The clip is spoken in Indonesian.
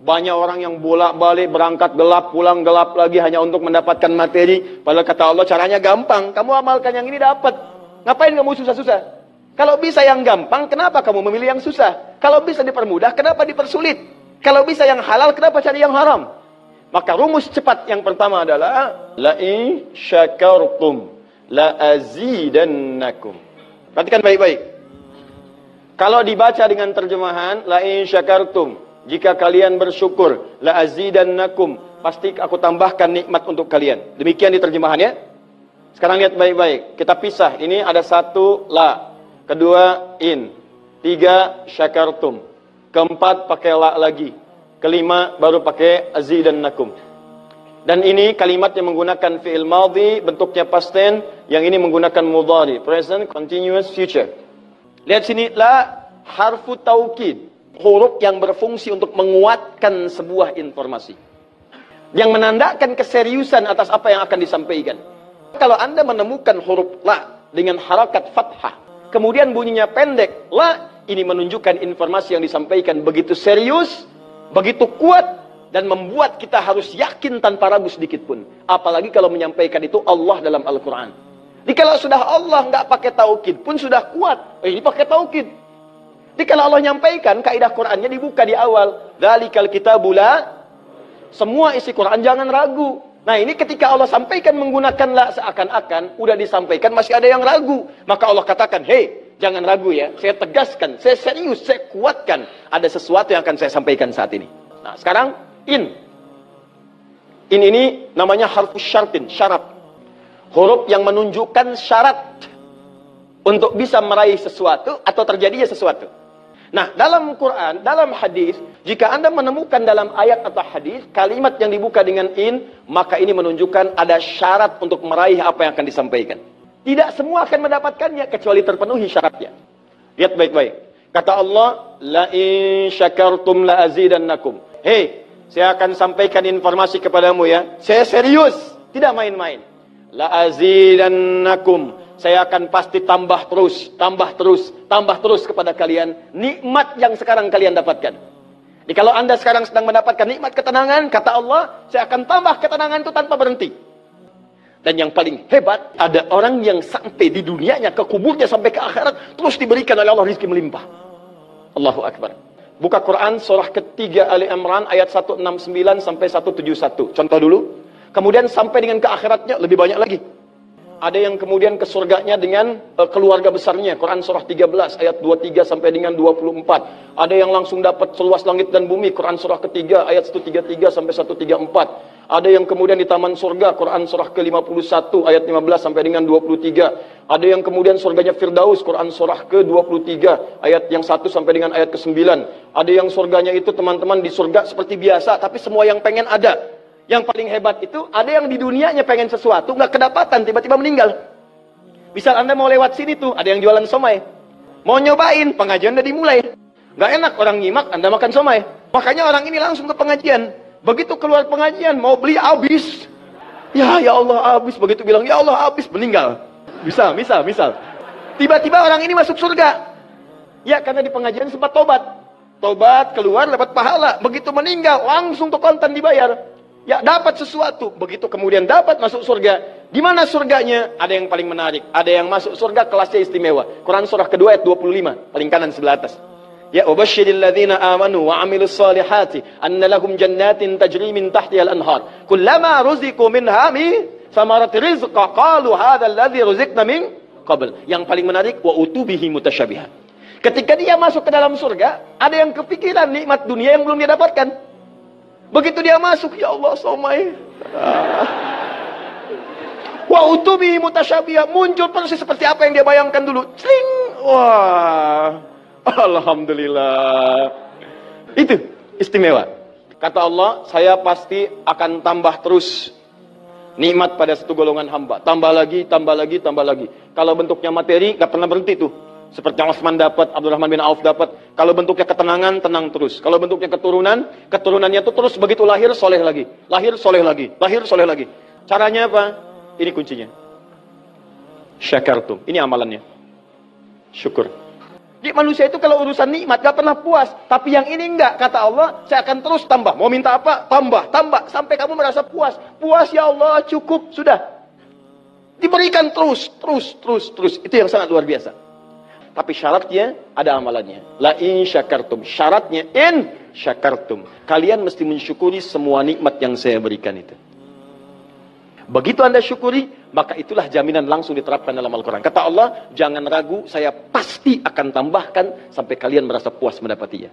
Banyak orang yang bolak-balik berangkat gelap, pulang gelap lagi hanya untuk mendapatkan materi. Padahal kata Allah caranya gampang. Kamu amalkan yang ini dapat. Ngapain kamu susah-susah? Kalau bisa yang gampang, kenapa kamu memilih yang susah? Kalau bisa dipermudah, kenapa dipersulit? Kalau bisa yang halal, kenapa cari yang haram? Maka rumus cepat yang pertama adalah la in syakartum la azidannakum. Perhatikan baik-baik. Kalau dibaca dengan terjemahan la in syakartum, jika kalian bersyukur, la azidannakum, pasti aku tambahkan nikmat untuk kalian. Demikian di terjemahannya. Sekarang lihat baik-baik. Kita pisah. Ini ada satu la, kedua in, tiga syakartum, keempat pakai la lagi, kelima baru pakai azidannakum. Dan ini kalimat yang menggunakan fi'il madhi, bentuknya past tense, yang ini menggunakan mudhari, present continuous future. Lihat sini, la harfu taukid, huruf yang berfungsi untuk menguatkan sebuah informasi, yang menandakan keseriusan atas apa yang akan disampaikan. Kalau Anda menemukan huruf la dengan harakat fathah, kemudian bunyinya pendek, la, ini menunjukkan informasi yang disampaikan begitu serius, begitu kuat, dan membuat kita harus yakin tanpa ragu sedikit pun. Apalagi kalau menyampaikan itu Allah dalam Al-Quran. Jadi kalau sudah Allah nggak pakai taukid pun sudah kuat. Ini pakai taukid. Jadi kalau Allah nyampaikan, kaidah Qurannya dibuka di awal. Dzalikal kitabul la, semua isi Quran jangan ragu. Nah ini ketika Allah sampaikan menggunakan la, seakan-akan udah disampaikan masih ada yang ragu. Maka Allah katakan, hei, jangan ragu ya. Saya tegaskan, saya serius, saya kuatkan. Ada sesuatu yang akan saya sampaikan saat ini. Nah sekarang in. In ini namanya harfus syartin, syarat. Huruf yang menunjukkan syarat untuk bisa meraih sesuatu atau terjadinya sesuatu. Nah, dalam Quran, dalam hadis, jika Anda menemukan dalam ayat atau hadis kalimat yang dibuka dengan in, maka ini menunjukkan ada syarat untuk meraih apa yang akan disampaikan. Tidak semua akan mendapatkannya kecuali terpenuhi syaratnya. Lihat baik-baik. Kata Allah, la in syakartum la azidannakum. Hei, saya akan sampaikan informasi kepadamu ya. Saya serius, tidak main-main. La azidannakum. Saya akan pasti tambah terus, tambah terus, tambah terus kepada kalian nikmat yang sekarang kalian dapatkan. Jadi kalau Anda sekarang sedang mendapatkan nikmat ketenangan, kata Allah, saya akan tambah ketenangan itu tanpa berhenti. Dan yang paling hebat, ada orang yang sampai di dunianya, ke kuburnya, sampai ke akhirat, terus diberikan oleh Allah rizki melimpah. Allahu Akbar. Buka Quran surah ketiga Ali Imran ayat 169 sampai 171. Contoh dulu. Kemudian sampai dengan ke akhiratnya lebih banyak lagi. Ada yang kemudian ke surganya dengan keluarga besarnya. Quran surah 13 ayat 23 sampai dengan 24. Ada yang langsung dapat seluas langit dan bumi. Quran surah ketiga ayat 133 sampai 134. Ada yang kemudian di taman surga. Quran surah ke-51 ayat 15 sampai dengan 23. Ada yang kemudian surganya Firdaus. Quran surah ke-23 ayat yang 1 sampai dengan ayat ke-9. Ada yang surganya itu teman-teman di surga seperti biasa, tapi semua yang pengen ada. Yang paling hebat itu, ada yang di dunianya pengen sesuatu, nggak kedapatan, tiba-tiba meninggal. Misal Anda mau lewat sini tuh, ada yang jualan somai. Mau nyobain, pengajian udah dimulai. Nggak enak orang nyimak, Anda makan somai. Makanya orang ini langsung ke pengajian. Begitu keluar pengajian, mau beli habis. Ya Allah habis. Begitu bilang, ya Allah habis, meninggal. Misal. Tiba-tiba orang ini masuk surga. Ya, karena di pengajian sempat tobat. Tobat, keluar, dapat pahala. Begitu meninggal, langsung tuh kontan dibayar. Ya, dapat sesuatu. Begitu kemudian dapat masuk surga. Di mana surganya? Ada yang paling menarik. Ada yang masuk surga kelasnya istimewa. Quran surah kedua ayat 25. Paling kanan sebelah atas. Ya, wabashshiril ladzina amanu wa 'amilus solihati anna lahum jannatin tajri min tahtiha al-anhar. Kullama ruziqu minha min samarati rizqa qalu hadzal ladzi ruziqna min qabl. Yang paling menarik, wa utubihi mutasyabihan. Ketika dia masuk ke dalam surga, ada yang kepikiran nikmat dunia yang belum dia dapatkan. Begitu dia masuk, ya Allah, somai. Wa utubi mutasyabihah, muncul persis seperti apa yang dia bayangkan dulu. Cling. Wah. Alhamdulillah. Itu istimewa. Kata Allah, saya pasti akan tambah terus nikmat pada satu golongan hamba. Tambah lagi, tambah lagi, tambah lagi. Kalau bentuknya materi, gak pernah berhenti tuh. Seperti yang Utsman dapat, Abdurrahman bin Auf dapat. Kalau bentuknya ketenangan, tenang terus. Kalau bentuknya keturunan, keturunannya itu terus begitu lahir, soleh lagi. Lahir, soleh lagi. Lahir, soleh lagi. Caranya apa? Ini kuncinya. Syakartum. Ini amalannya. Syukur. Jadi manusia itu kalau urusan nikmat gak pernah puas. Tapi yang ini enggak, kata Allah, saya akan terus tambah. Mau minta apa? Tambah, tambah. Sampai kamu merasa puas. Puas ya Allah, cukup, sudah. Diberikan terus. Itu yang sangat luar biasa. Tapi syaratnya ada amalannya. La in syakartum. Syaratnya in syakartum. Kalian mesti mensyukuri semua nikmat yang saya berikan itu. Begitu Anda syukuri, maka itulah jaminan langsung diterapkan dalam Al-Quran. Kata Allah, jangan ragu, saya pasti akan tambahkan sampai kalian merasa puas mendapatinya.